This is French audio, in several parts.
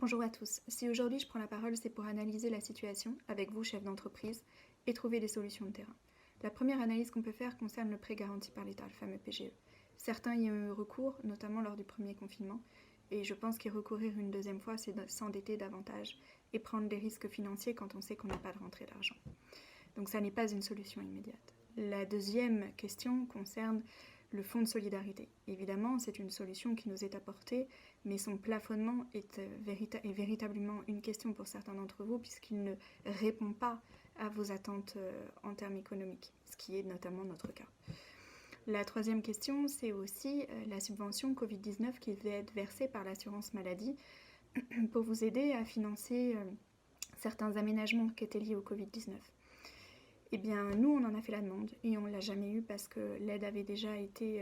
Bonjour à tous. Si aujourd'hui je prends la parole, c'est pour analyser la situation avec vous, chefs d'entreprise, et trouver des solutions de terrain. La première analyse qu'on peut faire concerne le prêt garanti par l'État, le fameux PGE. Certains y ont eu recours, notamment lors du premier confinement, et je pense qu'y recourir une deuxième fois, c'est s'endetter davantage et prendre des risques financiers quand on sait qu'on n'a pas de rentrée d'argent. Donc ça n'est pas une solution immédiate. La deuxième question concerne le fonds de solidarité. Évidemment, c'est une solution qui nous est apportée, mais son plafonnement est véritablement une question pour certains d'entre vous, puisqu'il ne répond pas à vos attentes en termes économiques, ce qui est notamment notre cas. La troisième question, c'est aussi la subvention Covid-19 qui devait être versée par l'assurance maladie pour vous aider à financer certains aménagements qui étaient liés au Covid-19. Eh bien, nous, on en a fait la demande et on ne l'a jamais eu parce que l'aide avait déjà été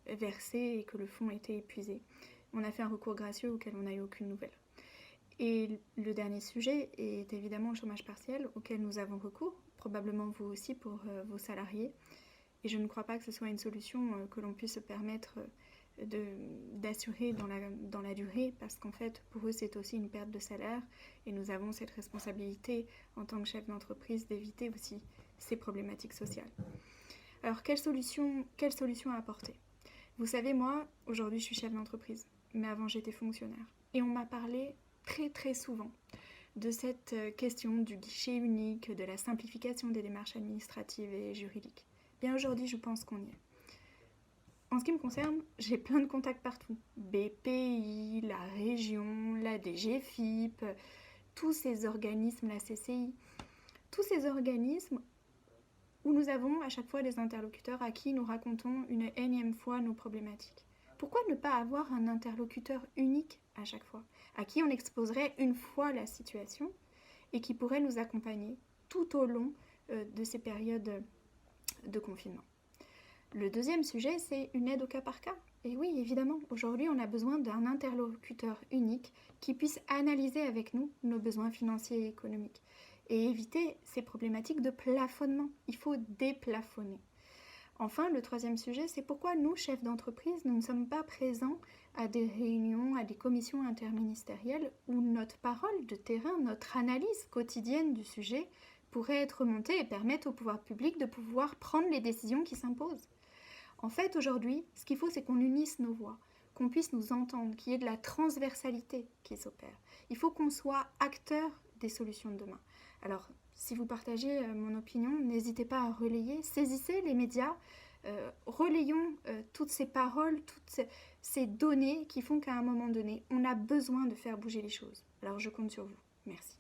versée et que le fonds était épuisé. On a fait un recours gracieux auquel on n'a eu aucune nouvelle. Et le dernier sujet est évidemment le chômage partiel auquel nous avons recours, probablement vous aussi pour vos salariés. Et je ne crois pas que ce soit une solution que l'on puisse se permettre d'assurer dans la durée, parce qu'en fait, pour eux, c'est aussi une perte de salaire, et nous avons cette responsabilité en tant que chef d'entreprise d'éviter aussi ces problématiques sociales. Alors, quelle solution apporter ? Vous savez, moi, aujourd'hui, je suis chef d'entreprise, mais avant, j'étais fonctionnaire. Et on m'a parlé très, très souvent de cette question du guichet unique, de la simplification des démarches administratives et juridiques. Bien, aujourd'hui, je pense qu'on y est. En ce qui me concerne, j'ai plein de contacts partout. BPI, la région, la DGFiP, tous ces organismes, la CCI, tous ces organismes où nous avons à chaque fois des interlocuteurs à qui nous racontons une énième fois nos problématiques. Pourquoi ne pas avoir un interlocuteur unique à chaque fois, à qui on exposerait une fois la situation et qui pourrait nous accompagner tout au long de ces périodes de confinement ? Le deuxième sujet, c'est une aide au cas par cas. Et oui, évidemment, aujourd'hui, on a besoin d'un interlocuteur unique qui puisse analyser avec nous nos besoins financiers et économiques et éviter ces problématiques de plafonnement. Il faut déplafonner. Enfin, le troisième sujet, c'est pourquoi nous, chefs d'entreprise, nous ne sommes pas présents à des réunions, à des commissions interministérielles où notre parole de terrain, notre analyse quotidienne du sujet pourrait être remontée et permettre au pouvoir public de pouvoir prendre les décisions qui s'imposent. En fait, aujourd'hui, ce qu'il faut, c'est qu'on unisse nos voix, qu'on puisse nous entendre, qu'il y ait de la transversalité qui s'opère. Il faut qu'on soit acteur des solutions de demain. Alors, si vous partagez mon opinion, n'hésitez pas à relayer, saisissez les médias, relayons toutes ces paroles, toutes ces données qui font qu'à un moment donné, on a besoin de faire bouger les choses. Alors, je compte sur vous. Merci.